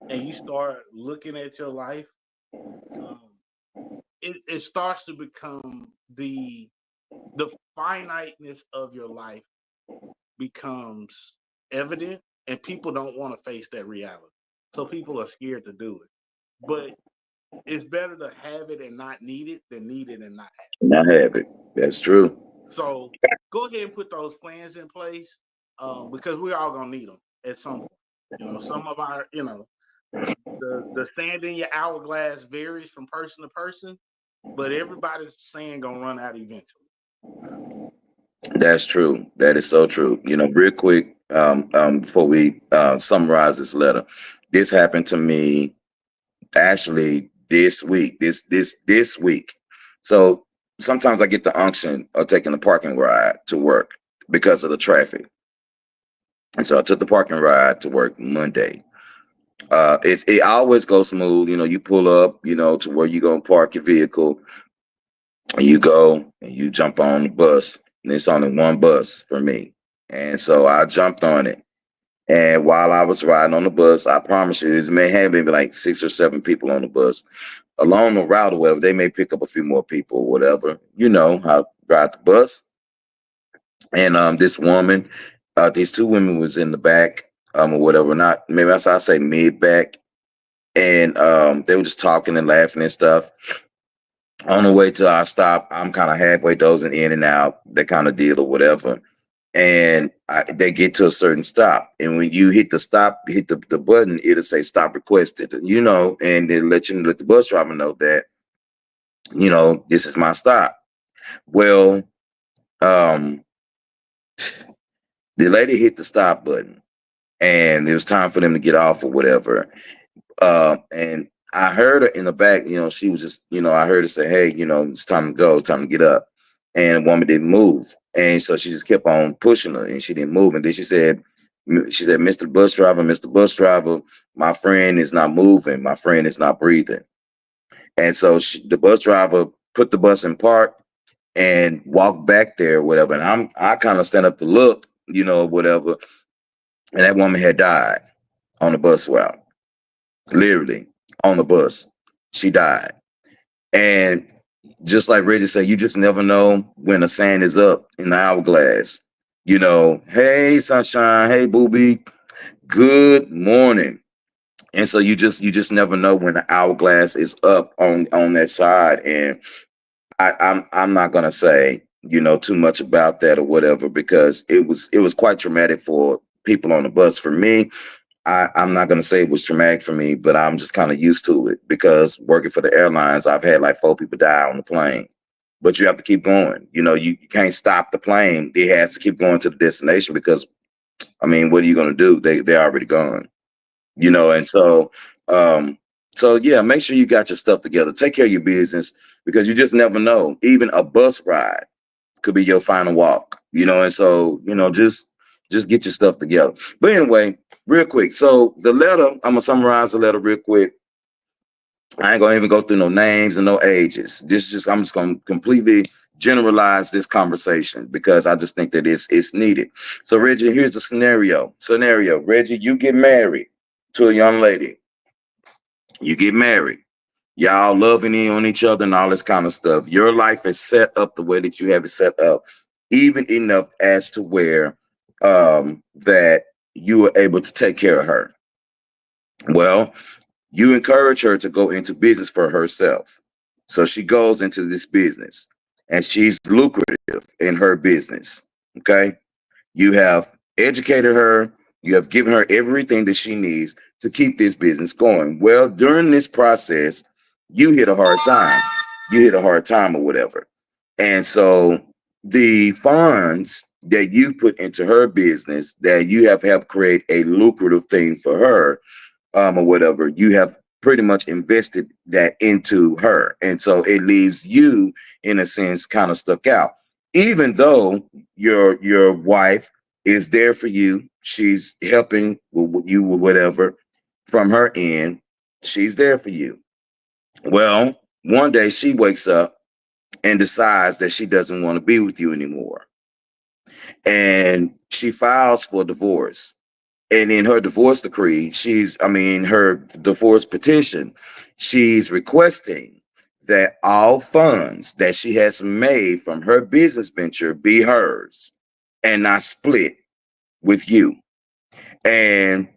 and you start looking at your life, um, it starts to become the finiteness of your life becomes evident, and people don't want to face that reality. So people are scared to do it. But it's better to have it and not need it than need it and not have it. Not have it. That's true. So go ahead and put those plans in place, because we're all gonna need them at some point. Some of our, the sand in your hourglass varies from person to person, but everybody's sand gonna run out eventually. That's true. That is so true. Real quick, before we summarize this letter, this happened to me actually this week. This week. So sometimes I get the unction of taking the parking ride to work because of the traffic. And so I took the parking ride to work Monday. It always goes smooth. You know, you pull up, you know, to where you gonna park your vehicle, and you go and you jump on the bus. And it's only one bus for me, and so I jumped on it. And while I was riding on the bus, I promise you, there may have maybe like 6 or 7 people on the bus. Along the route or whatever, they may pick up a few more people or whatever. You know how to ride the bus. And this woman, these 2 women was in the back, or whatever, not maybe I say mid back, and they were just talking and laughing and stuff. On the way to our stop, I'm kind of halfway dozing in and out, that kind of deal or whatever. And they get to a certain stop, and when you hit the stop, hit the button, it'll say stop requested, you know, and then let the bus driver know that, you know, this is my stop. Well, um, the lady hit the stop button, and it was time for them to get off or whatever. And I heard her in the back, you know, she was just, you know, I heard her say, hey, you know, it's time to go, time to get up. And the woman didn't move. And so she just kept on pushing her, and she didn't move. And then she said, Mr. Bus Driver, my friend is not moving. My friend is not breathing. And so the bus driver put the bus in park and walked back there, whatever. And I kind of stand up to look, you know, whatever. And that woman had died on the bus route, literally on the bus. She died. And just like Reggie said, you just never know when the sand is up in the hourglass. You know, hey sunshine, hey booby, good morning. And so you just never know when the hourglass is up on that side. And I'm not gonna say, you know, too much about that or whatever, because it was quite traumatic for people on the bus. For me, I'm not going to say it was traumatic for me, but I'm just kind of used to it, because working for the airlines, I've had like 4 people die on the plane. But you have to keep going. You know, you can't stop the plane. It has to keep going to the destination, because, I mean, what are you going to do? They're already gone. You know, and so yeah, make sure you got your stuff together. Take care of your business, because you just never know. Even a bus ride could be your final walk, you know, and so, you know, just get your stuff together. But anyway, real quick. So the letter, I'm gonna summarize the letter real quick. I ain't gonna even go through no names and no ages. I'm just gonna completely generalize this conversation, because I just think that it's needed. So Reggie, here's the scenario. Reggie, you get married to a young lady. You get married. Y'all loving in on each other and all this kind of stuff. Your life is set up the way that you have it set up, even enough as to where that you are able to take care of her. Well, you encourage her to go into business for herself. So she goes into this business, and she's lucrative in her business. Okay. You have educated her. You have given her everything that she needs to keep this business going. Well, during this process, you hit a hard time. You hit a hard time or whatever. And so the funds that you put into her business, that you have helped create a lucrative thing for her, or whatever, you have pretty much invested that into her. And so it leaves you, in a sense, kind of stuck out. Even though your wife is there for you, she's helping with you with whatever from her end, she's there for you. Well, one day she wakes up and decides that she doesn't want to be with you anymore. And she files for divorce. And in her divorce decree, her divorce petition, she's requesting that all funds that she has made from her business venture be hers and not split with you. And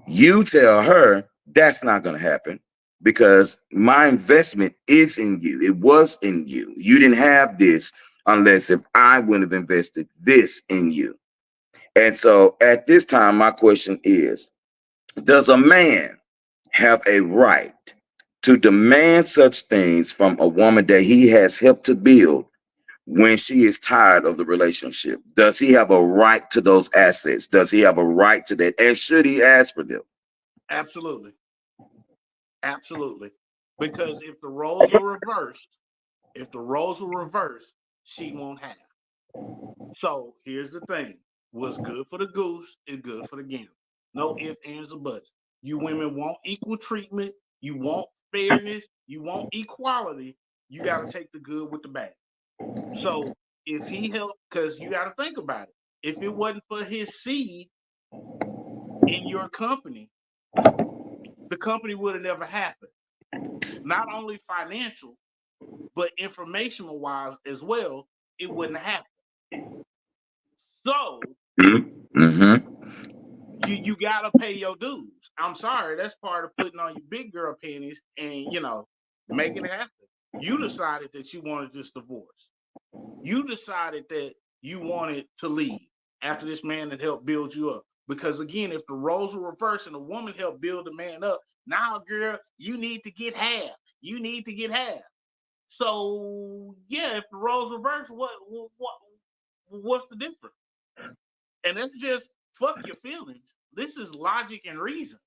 you tell her that's not going to happen, because my investment is in you. It was in you. You didn't have this unless if I would have invested this in you. And so at this time, my question is, does a man have a right to demand such things from a woman that he has helped to build when she is tired of the relationship? Does he have a right to those assets? Does he have a right to that? And should he ask for them? Absolutely. Absolutely. Because if the roles were reversed, she won't have. So here's the thing. What's good for the goose is good for the gander. No ifs, ands, or buts. You women want equal treatment. You want fairness. You want equality. You got to take the good with the bad. So if he helped, because you got to think about it. If it wasn't for his seed in your company, the company would have never happened. Not only financial, but informational wise as well, it wouldn't have happened. So Mm-hmm. you gotta pay your dues. I'm sorry, that's part of putting on your big girl panties and making it happen. You decided that you wanted this divorce. You decided that you wanted to leave after this man had helped build you up. Because again, if the roles were reversed and the woman helped build the man up, now girl, you need to get half. You need to get half. So yeah, if the roles reversed, what's the difference? And that's just fuck your feelings. This is logic and reason.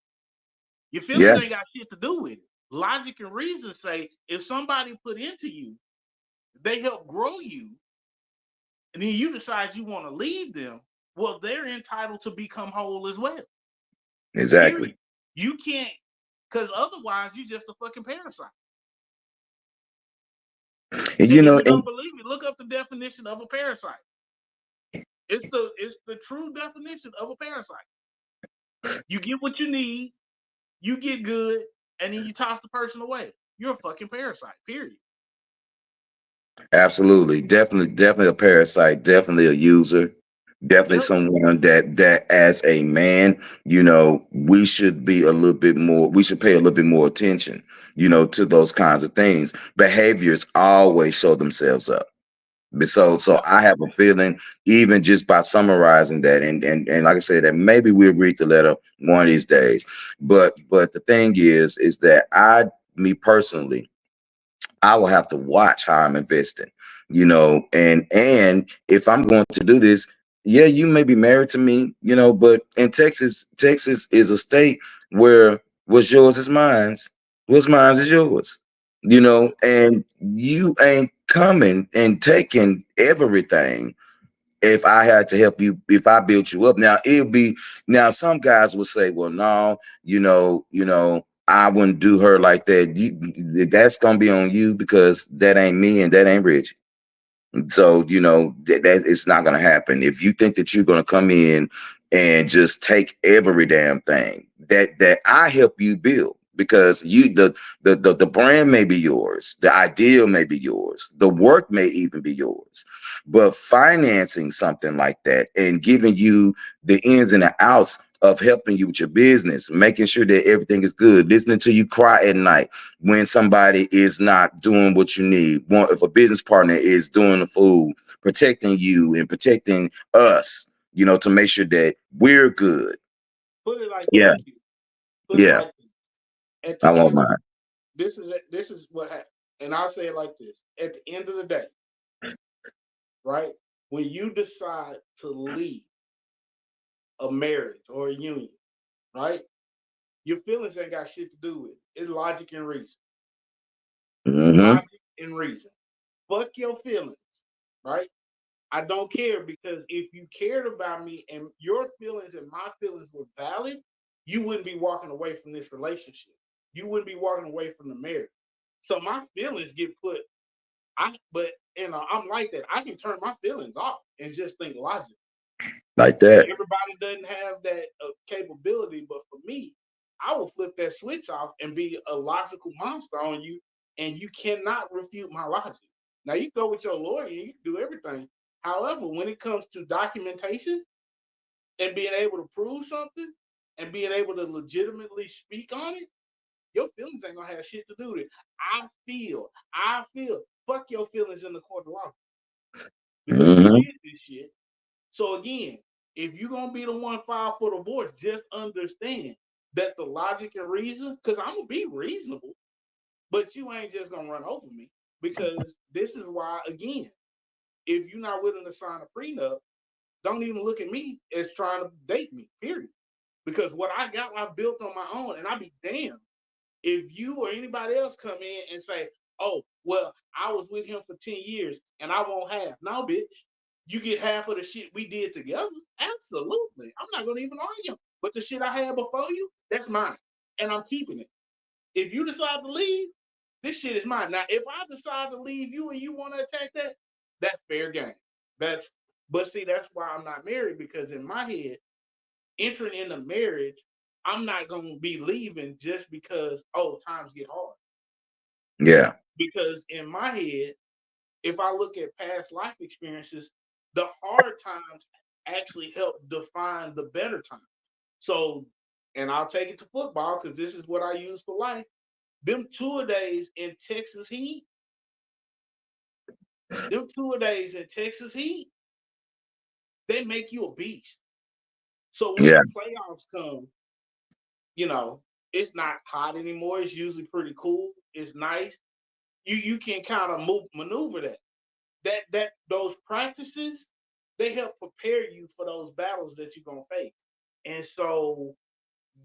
Your feelings Yeah, ain't got shit to do with it. Logic and reason say if somebody put into you, they help grow you, and then you decide you want to leave them, well, they're entitled to become whole as well. exactly. Period. You can't, because otherwise you just a fucking parasite. And And you if know, you and don't believe me, look up the definition of a parasite. It's the true definition of a parasite. You get what you need, you get good, and then you toss the person away. You're a fucking parasite, period. absolutely, definitely a parasite, definitely a user, definitely Yep. someone that as a man, we should be a little bit more, we should pay a little bit more attention, to those kinds of things. Behaviors always show themselves up. So Yep. I have a feeling, even just by summarizing that, and like I said, that maybe we'll read the letter one of these days. But the thing is that me personally, I will have to watch how I'm investing, and if I'm going to do this, yeah, you may be married to me, but in Texas is a state where what's yours is mine's, what's mine's is yours, and you ain't coming and taking everything if I had to help you, if I built you up. Now it'll be now some guys will say, well, no, I wouldn't do her like that. That's gonna be on you because that ain't me and that ain't Rich. So that it's not going to happen. If you think that you're going to come in and just take every damn thing that I help you build, because the brand may be yours, the ideal may be yours, the work may even be yours, but financing something like that and giving you the ins and the outs of helping you with your business, making sure that everything is good, listening to you cry at night when somebody is not doing what you need. If a business partner is doing the food, protecting you and protecting us, to make sure that we're good. Put it like this, Yeah, Q. Put it yeah, like this. At I the want end of mine. this is what happened. And I'll say it like this. At the end of the day, right? When you decide to leave a marriage or a union, right? Your feelings ain't got shit to do with it. It's logic and reason. Mm-hmm. Logic and reason. Fuck your feelings, right? I don't care, because if you cared about me and your feelings and my feelings were valid, you wouldn't be walking away from this relationship. You wouldn't be walking away from the marriage. So my feelings get put. But I'm like that. I can turn my feelings off and just think logic. Like that. Everybody doesn't have that capability, but for me, I will flip that switch off and be a logical monster on you, and you cannot refute my logic. Now you go with your lawyer, and you can do everything. However, when it comes to documentation and being able to prove something and being able to legitimately speak on it, your feelings ain't gonna have shit to do with it. I feel. Fuck your feelings in the court of law, because you Mm-hmm. did this shit. So again, if you're gonna be the one filed for divorce, just understand that the logic and reason, because I'm gonna be reasonable, but you ain't just gonna run over me. Because this is why, again, if you're not willing to sign a prenup, don't even look at me as trying to date me, period. Because what I got, I built on my own, and I be damned if you or anybody else come in and say, oh, well, I was with him for 10 years and I won't half. No, bitch, you get half of the shit we did together. Absolutely. I'm not going to even argue. But the shit I had before you, that's mine, and I'm keeping it. If you decide to leave, this shit is mine. Now, if I decide to leave you and you want to attack that, that's fair game. That's but see, that's why I'm not married, because in my head, entering into marriage, I'm not gonna be leaving just because times get hard. Yeah. Because in my head, if I look at past life experiences, the hard times actually help define the better times. So, and I'll take it to football because this is what I use for life. Them tour days in Texas Heat, them tour days in Texas Heat, they make you a beast. So when Yeah. the playoffs come, you know, it's not hot anymore. It's usually pretty cool. It's nice. You can kind of maneuver that. That those practices, they help prepare you for those battles that you're gonna face. And so,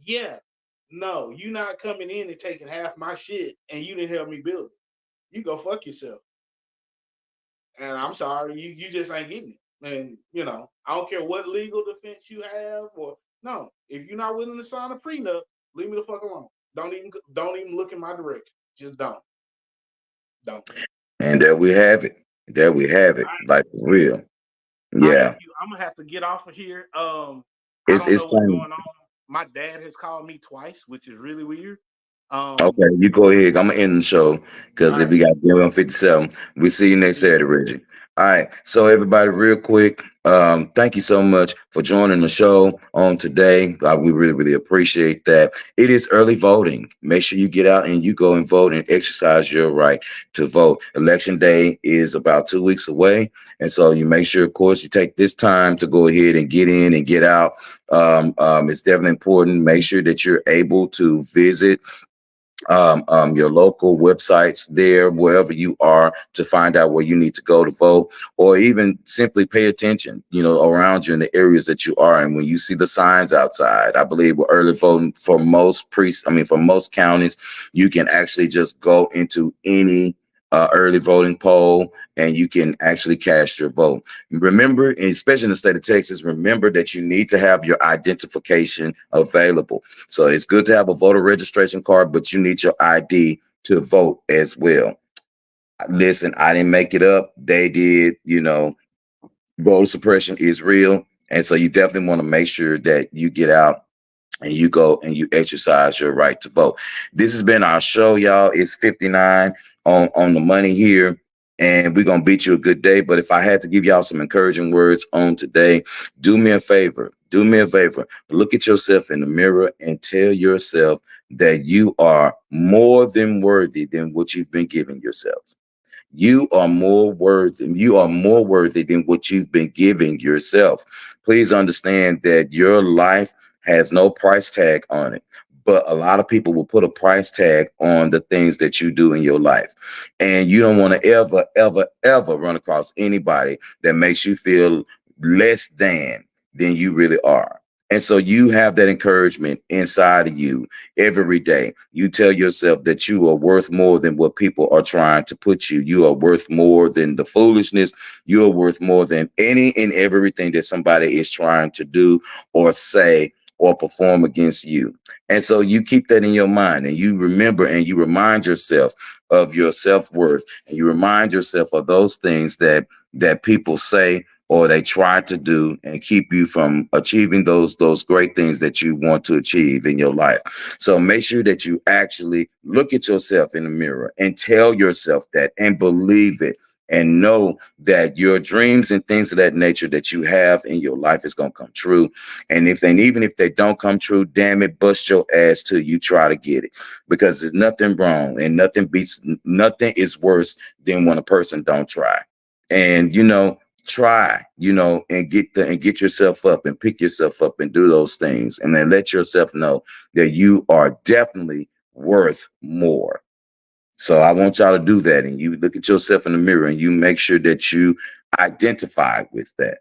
yeah, no, you're not coming in and taking half my shit, and you didn't help me build it. You go fuck yourself. And I'm sorry, you just ain't getting it. And I don't care what legal defense you have, or no, if you're not willing to sign a prenup, leave me the fuck alone. Don't even look in my direction. Just don't. And there we have it. There we have All it. right, Like for real. all right, Yeah. Q, I'm gonna have to get off of here. I It's don't it's know what's time. going on. My dad has called me twice, which is really weird. Um, Okay, you go ahead. I'm gonna end the show all because if right, we got 57, we see you next Saturday, Reggie. All right. So everybody, real quick, thank you so much for joining the show on today. We really, really appreciate that. It is early voting. Make sure you get out and you go and vote and exercise your right to vote. Election day is about 2 weeks away, and so you make sure, of course, you take this time to go ahead and get in and get out. It's definitely important. Make sure that you're able to visit your local websites there, wherever you are, to find out where you need to go to vote, or even simply pay attention, around you in the areas that you are. And when you see the signs outside, I believe with early voting for most for most counties, you can actually just go into any early voting poll and you can actually cast your vote. Remember, and especially in the state of Texas, remember that you need to have your identification available. So it's good to have a voter registration card, but you need your ID to vote as well. Listen, I didn't make it up. They did, voter suppression is real. And so you definitely want to make sure that you get out and you go and you exercise your right to vote. This has been our show, y'all. It's 59 on the money here. And we're gonna beat you a good day. But if I had to give y'all some encouraging words on today, do me a favor. Do me a favor. Look at yourself in the mirror and tell yourself that you are more than worthy than what you've been giving yourself. You are more worthy. You are more worthy than what you've been giving yourself. Please understand that your life has no price tag on it. But a lot of people will put a price tag on the things that you do in your life. And you don't want to ever, ever, ever run across anybody that makes you feel less than you really are. And so you have that encouragement inside of you every day. You tell yourself that you are worth more than what people are trying to put you. You are worth more than the foolishness. You are worth more than any and everything that somebody is trying to do or say or perform against you. And so you keep that in your mind and you remember and you remind yourself of your self-worth and you remind yourself of those things that people say or they try to do and keep you from achieving those great things that you want to achieve in your life. So make sure that you actually look at yourself in the mirror and tell yourself that and believe it and know that your dreams and things of that nature that you have in your life is going to come true. And even if they don't come true, damn it, bust your ass till you try to get it, because there's nothing wrong and nothing is worse than when a person don't try. And try, and get yourself up and pick yourself up and do those things, and then let yourself know that you are definitely worth more. So I want y'all to do that, and you look at yourself in the mirror and you make sure that you identify with that.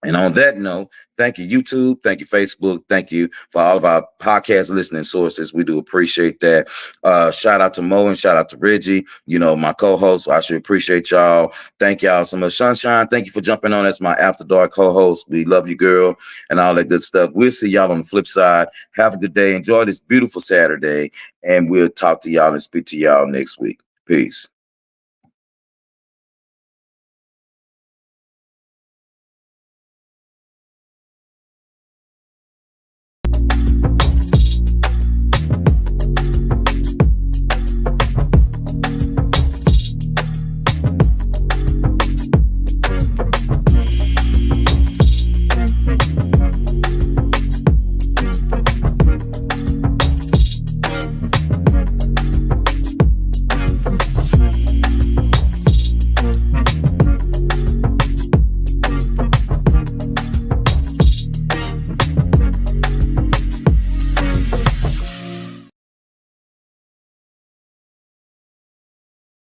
And on that note, thank you, YouTube. Thank you, Facebook. Thank you for all of our podcast listening sources. We do appreciate that. Shout out to Mo and shout out to Reggie, my co-host. I should appreciate y'all. Thank y'all so much. Sunshine, thank you for jumping on as my After Dark co-host. We love you, girl, and all that good stuff. We'll see y'all on the flip side. Have a good day. Enjoy this beautiful Saturday, and we'll talk to y'all and speak to y'all next week. Peace.